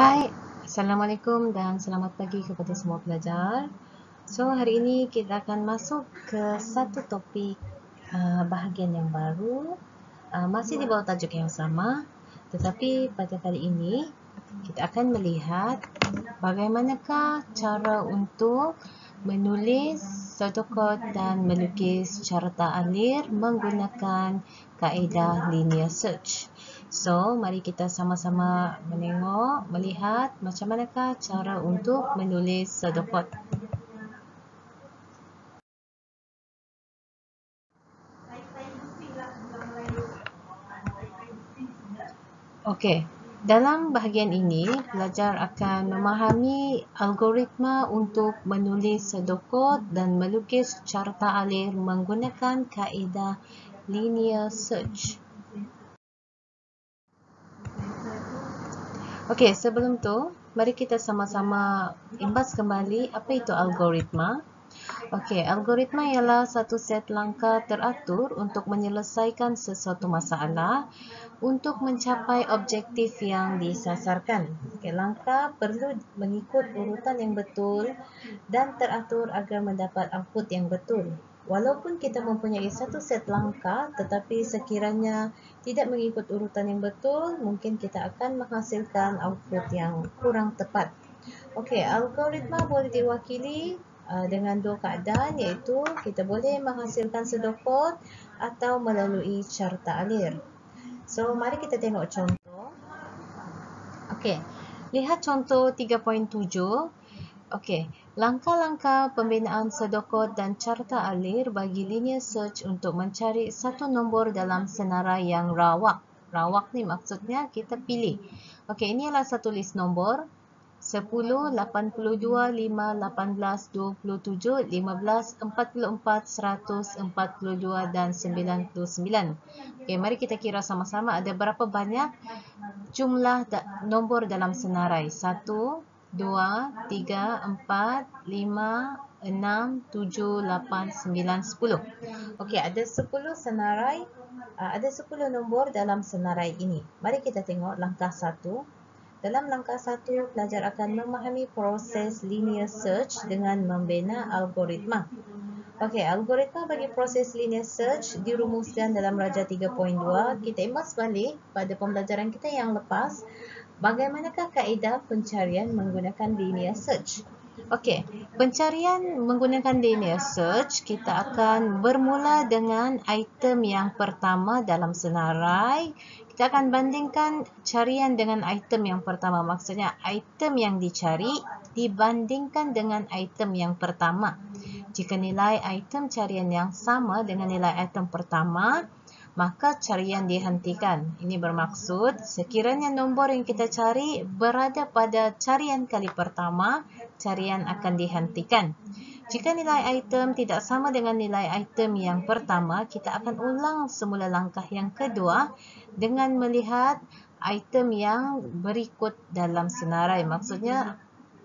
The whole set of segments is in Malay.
Hai, Assalamualaikum dan selamat pagi kepada semua pelajar. So, hari ini kita akan masuk ke satu topik bahagian yang baru, masih di bawah tajuk yang sama. Tetapi pada kali ini, kita akan melihat bagaimanakah cara untuk menulis sodokot dan melukis carta alir menggunakan kaedah linear search. So, mari kita sama-sama melihat macam manakah cara untuk menulis sodokot. Okey, dalam bahagian ini, pelajar akan memahami algoritma untuk menulis sodokot dan melukis carta alir menggunakan kaedah linear search. Okey, sebelum tu, mari kita sama-sama imbas kembali apa itu algoritma. Okey, algoritma ialah satu set langkah teratur untuk menyelesaikan sesuatu masalah untuk mencapai objektif yang disasarkan. Okey, langkah perlu mengikut urutan yang betul dan teratur agar mendapat output yang betul. Walaupun kita mempunyai satu set langkah, tetapi sekiranya tidak mengikut urutan yang betul, mungkin kita akan menghasilkan output yang kurang tepat. Okey, algoritma boleh diwakili dengan dua keadaan, iaitu kita boleh menghasilkan sodokot atau melalui carta alir. So, mari kita tengok contoh. Okey, lihat contoh 3.7. Okey, langkah-langkah pembinaan sodokot dan carta alir bagi linear search untuk mencari satu nombor dalam senarai yang rawak. Rawak ni maksudnya kita pilih. Okey, ini adalah satu list nombor. 10, 82, 5, 18, 27, 15, 44, 100, 42 dan 99. Okey, mari kita kira sama-sama ada berapa banyak jumlah nombor dalam senarai. 1, 2, 3, 4, 5, 6, 7, 8, 9, 10. Okey, ada 10 senarai, ada 10 nombor dalam senarai ini. Mari kita tengok langkah 1. Dalam langkah 1, pelajar akan memahami proses linear search dengan membina algoritma. Okey, algoritma bagi proses linear search dirumuskan dalam Raja 3.2. Kita imbas balik pada pembelajaran kita yang lepas. Bagaimanakah kaedah pencarian menggunakan linear search? Okey, pencarian menggunakan linear search, kita akan bermula dengan item yang pertama dalam senarai. Kita akan bandingkan carian dengan item yang pertama. Maksudnya, item yang dicari dibandingkan dengan item yang pertama. Jika nilai item carian yang sama dengan nilai item pertama, maka carian dihentikan. Ini bermaksud sekiranya nombor yang kita cari berada pada carian kali pertama, carian akan dihentikan. Jika nilai item tidak sama dengan nilai item yang pertama, kita akan ulang semula langkah yang kedua dengan melihat item yang berikut dalam senarai. Maksudnya,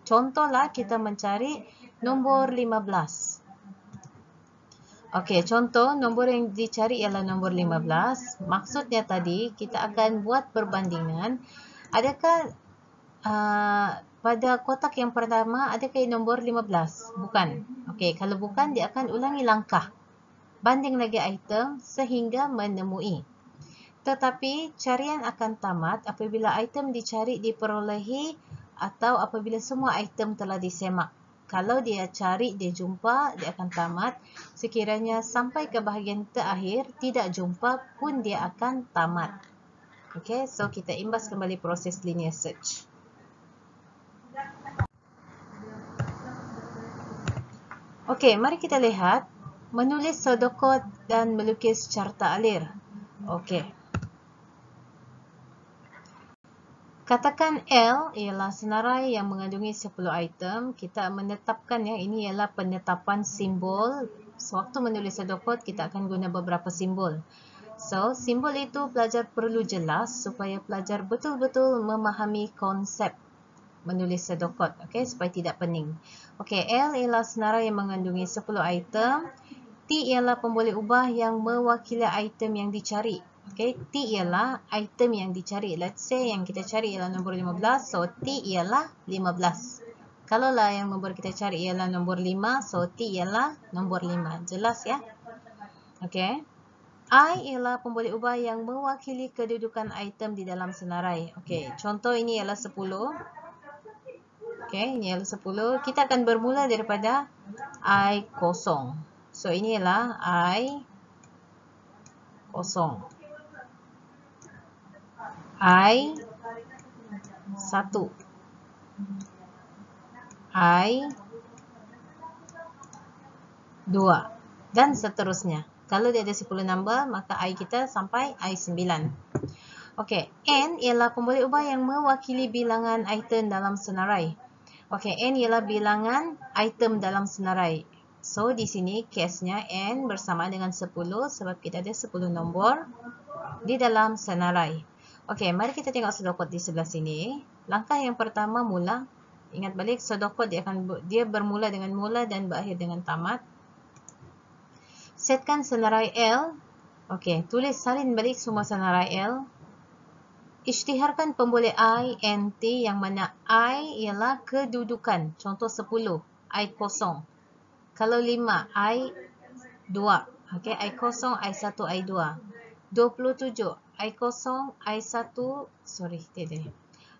contohlah kita mencari nombor 15. Okey, contoh nombor yang dicari ialah nombor 15. Maksudnya tadi kita akan buat perbandingan. Adakah pada kotak yang pertama adakah nombor 15? Bukan. Okey, kalau bukan dia akan ulangi langkah. Banding lagi item sehingga menemui. Tetapi carian akan tamat apabila item dicari diperolehi atau apabila semua item telah disemak. Kalau dia cari, dia jumpa, dia akan tamat. Sekiranya sampai ke bahagian terakhir, tidak jumpa pun dia akan tamat. Okey, so kita imbas kembali proses linear search. Okey, mari kita lihat menulis sodokot dan melukis carta alir. Okey. Katakan L ialah senarai yang mengandungi 10 item. Kita menetapkan yang ini ialah penetapan simbol. Sewaktu menulis sodokot, kita akan guna beberapa simbol. So, simbol itu pelajar perlu jelas supaya pelajar betul-betul memahami konsep menulis sodokot. Okey, supaya tidak pening. Okey, L ialah senarai yang mengandungi 10 item. T ialah pemboleh ubah yang mewakili item yang dicari. Okay, T ialah item yang dicari. Let's say yang kita cari ialah nombor 15, so T ialah 15. Kalau lah yang nombor kita cari ialah nombor 5, so T ialah nombor 5. Jelas ya? Okay. I ialah pemboleh ubah yang mewakili kedudukan item di dalam senarai. Okay, contoh ini ialah 10. Okay, ini ialah 10. Kita akan bermula daripada I kosong. So, ini ialah I kosong. I 1. I 2. Dan seterusnya. Kalau dia ada 10 number, maka I kita sampai I 9. Okey, N ialah pemboleh ubah yang mewakili bilangan item dalam senarai. Okey, N ialah bilangan item dalam senarai. So, di sini case-nya N bersama dengan 10 sebab kita ada 10 nombor di dalam senarai. Okey, mari kita tengok sodokot di sebelah sini. Langkah yang pertama mula. Ingat balik, sodokot dia bermula dengan mula dan berakhir dengan tamat. Setkan senarai L. Okey, tulis salin balik semua senarai L. Isytiharkan pemboleh I, N, T yang mana I ialah kedudukan. Contoh 10, I kosong. Kalau 5, I 2. Okey, I kosong, I 1, I 2. 27, I kosong, I 1, sorry, tidak.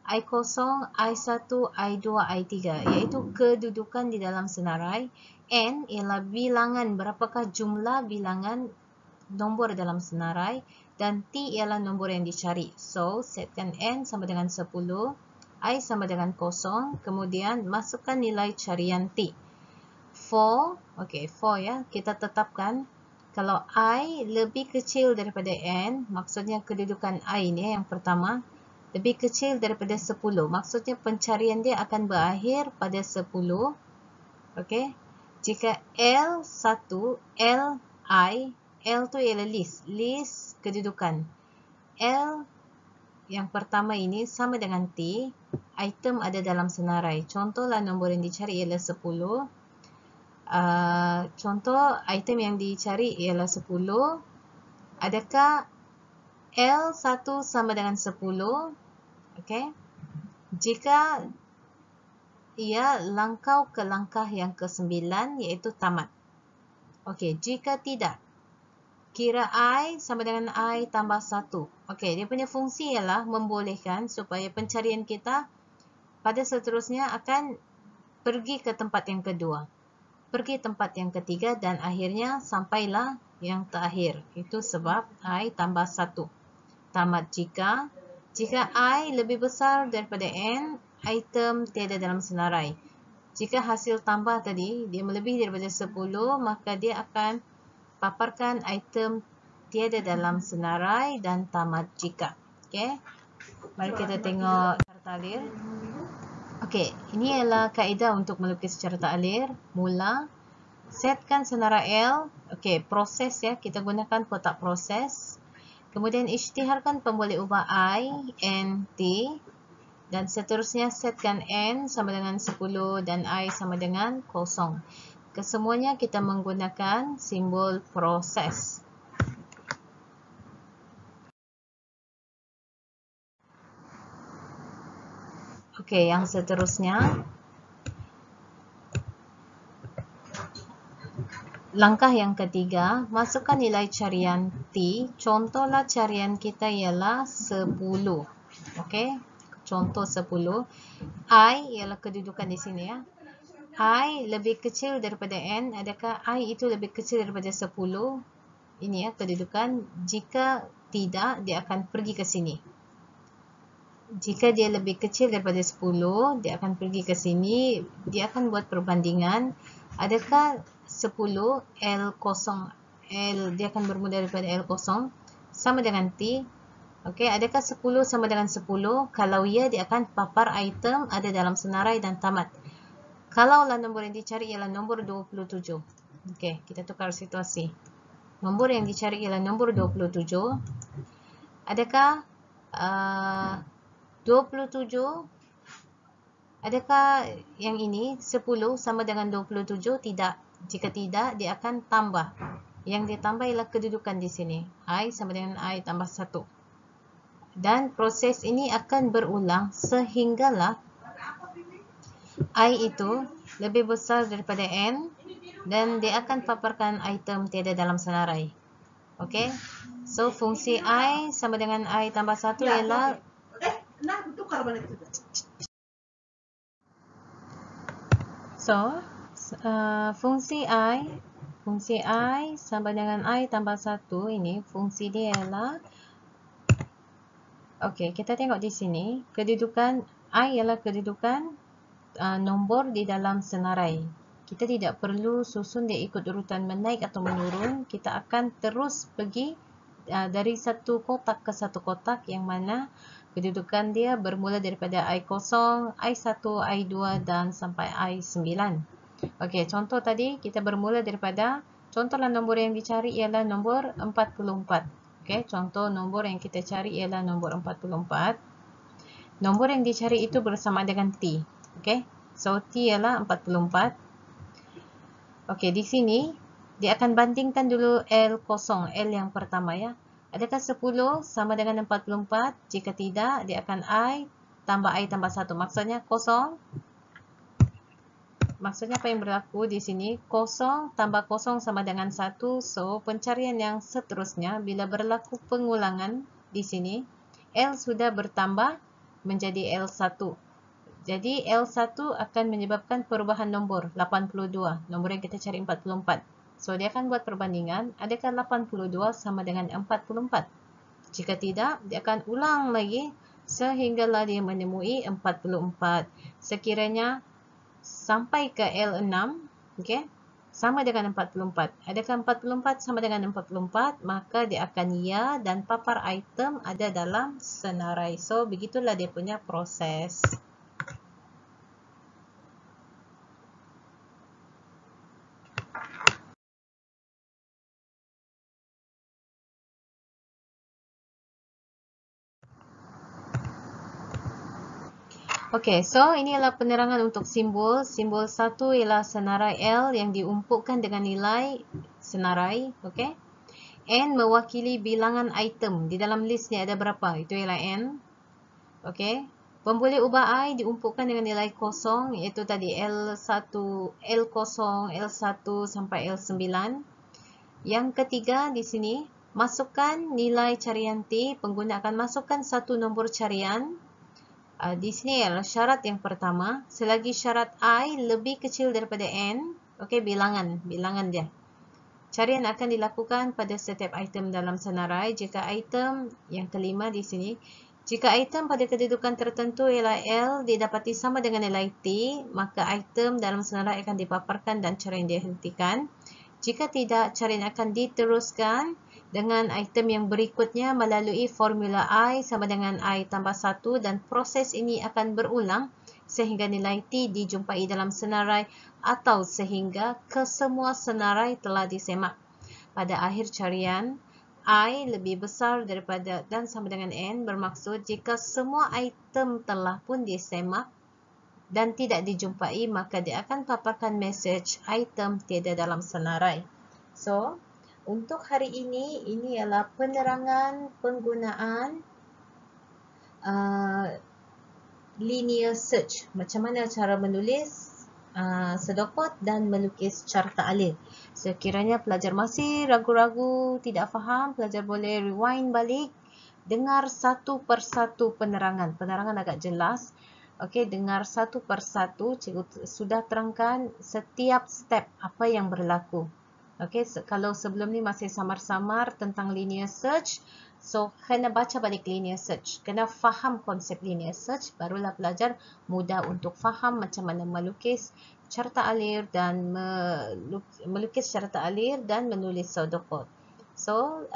I kosong, I 1, I 2, I 3. Iaitu kedudukan di dalam senarai. N ialah bilangan, berapakah jumlah bilangan nombor dalam senarai. Dan T ialah nombor yang dicari. So, setkan N sama dengan 10. I sama dengan 0. Kemudian, masukkan nilai carian T. 4. Okey, 4 ya. Kita tetapkan. Kalau I lebih kecil daripada N, maksudnya kedudukan I ni yang pertama, lebih kecil daripada 10. Maksudnya pencarian dia akan berakhir pada 10. Okey. Jika L1, L, I, L tu ialah list. List kedudukan. L yang pertama ini sama dengan T. Item ada dalam senarai. Contohlah nombor yang dicari ialah 10. Contoh item yang dicari ialah 10. Adakah L1 sama dengan 10? Okey. Jika ia langkau ke langkah yang ke-9 iaitu tamat. Okey, jika tidak, kira I sama dengan I tambah 1. Okey, dia punya fungsi ialah membolehkan supaya pencarian kita pada seterusnya akan pergi ke tempat yang kedua. Pergi tempat yang ketiga dan akhirnya sampailah yang terakhir. Itu sebab I tambah 1. Tamat jika I lebih besar daripada N, item tiada dalam senarai. Jika hasil tambah tadi, dia melebihi daripada 10, maka dia akan paparkan item tiada dalam senarai dan tamat jika. Okey. Mari kita tengok carta alir. Okey, ini adalah kaedah untuk melukis carta alir. Mula, setkan senarai L. Okey, proses ya, kita gunakan kotak proses. Kemudian isytiharkan pemboleh ubah I, N, T. Dan seterusnya setkan N sama dengan 10 dan I sama dengan 0. Kesemuanya kita menggunakan simbol proses. Okey, yang seterusnya. Langkah yang ketiga, masukkan nilai carian T. Contohlah carian kita ialah 10. Okey, contoh 10. I ialah kedudukan di sini ya. I lebih kecil daripada N. Adakah I itu lebih kecil daripada 10? Ini ya kedudukan. Jika tidak, dia akan pergi ke sini. Jika dia lebih kecil daripada 10, dia akan pergi ke sini. Dia akan buat perbandingan. Adakah 10 L0, dia akan bermula daripada L0 sama dengan T. Okey, adakah 10 sama dengan 10? Kalau ya, dia akan papar item ada dalam senarai dan tamat. Kalaulah nombor yang dicari ialah nombor 27. Okey, kita tukar situasi. Nombor yang dicari ialah nombor 27. Adakah 27? Adakah yang ini 10 sama dengan 27? Tidak. Jika tidak, dia akan tambah. Yang ditambah ialah kedudukan di sini. I sama dengan I tambah 1. Dan proses ini akan berulang sehinggalah I itu lebih besar daripada N dan dia akan paparkan item tiada dalam senarai. Okey. So fungsi I sama dengan I tambah 1 ialah fungsi I sama dengan I tambah 1 ini fungsi dia ialah okey, kita tengok di sini kedudukan I ialah kedudukan nombor di dalam senarai. Kita tidak perlu susun dia ikut urutan menaik atau menurun. Kita akan terus pergi dari satu kotak ke satu kotak yang mana kedudukan dia bermula daripada I0, I1, I2 dan sampai I9. Okey, contoh tadi kita bermula daripada contohlah nombor yang dicari ialah nombor 44. Okey, contoh nombor yang kita cari ialah nombor 44. Nombor yang dicari itu bersama dengan T. Okey. So T ialah 44. Okey, di sini dia akan bandingkan dulu L0, L yang pertama ya. Adakah 10 sama dengan 44? Jika tidak, dia akan I tambah 1. Maksudnya 0. Maksudnya apa yang berlaku di sini? 0 tambah 0 sama dengan 1. So, pencarian yang seterusnya bila berlaku pengulangan di sini, L sudah bertambah menjadi L1. Jadi L1 akan menyebabkan perubahan nombor 82. Nombor yang kita cari 44. So dia akan buat perbandingan. Adakah 82 sama dengan 44? Jika tidak, dia akan ulang lagi sehinggalah dia menemui 44. Sekiranya sampai ke L6, okay, sama dengan 44. Adakah 44 sama dengan 44? Maka dia akan ya dan papar item ada dalam senarai. So begitulah dia punya proses. Okey, so ini adalah penerangan untuk simbol. Simbol 1 ialah senarai L yang diumpukkan dengan nilai senarai. Okey. N mewakili bilangan item. Di dalam list ni ada berapa? Itu ialah N. Okey. Pemboleh ubah I diumpukkan dengan nilai kosong, iaitu tadi L1, L0, L1 sampai L9. Yang ketiga di sini, masukkan nilai carian T. Pengguna akan masukkan satu nombor carian. Di sini adalah syarat yang pertama, selagi syarat I lebih kecil daripada N, okey, bilangan dia. Carian akan dilakukan pada setiap item dalam senarai. Jika item yang kelima di sini, jika item pada kedudukan tertentu ialah L didapati sama dengan nilai T, maka item dalam senarai akan dipaparkan dan carian dihentikan. Jika tidak, carian akan diteruskan dengan item yang berikutnya melalui formula I sama dengan I tambah 1 dan proses ini akan berulang sehingga nilai T dijumpai dalam senarai atau sehingga kesemua senarai telah disemak. Pada akhir carian, I lebih besar daripada dan sama dengan N bermaksud jika semua item telah pun disemak dan tidak dijumpai, maka dia akan paparkan message item tiada dalam senarai. So, untuk hari ini ialah penerangan penggunaan linear search. Macam mana cara menulis sedokot dan melukis carta alir. Sekiranya pelajar masih ragu-ragu, tidak faham, pelajar boleh rewind balik, dengar satu persatu penerangan. Penerangan agak jelas. Okey, dengar satu persatu, cikgu sudah terangkan setiap step apa yang berlaku. Okey, kalau sebelum ni masih samar-samar tentang linear search, so kena baca balik linear search. Kena faham konsep linear search, barulah pelajar mudah untuk faham macam mana melukis carta alir dan melukis carta alir dan menulis pseudocode. So,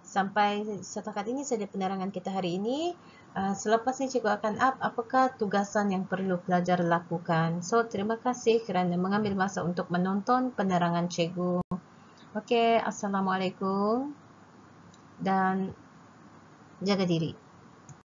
sampai setakat ini saja penerangan kita hari ini. Selepas ni cikgu akan apakah tugasan yang perlu pelajar lakukan. So, terima kasih kerana mengambil masa untuk menonton penerangan cikgu. Okey, Assalamualaikum dan jaga diri.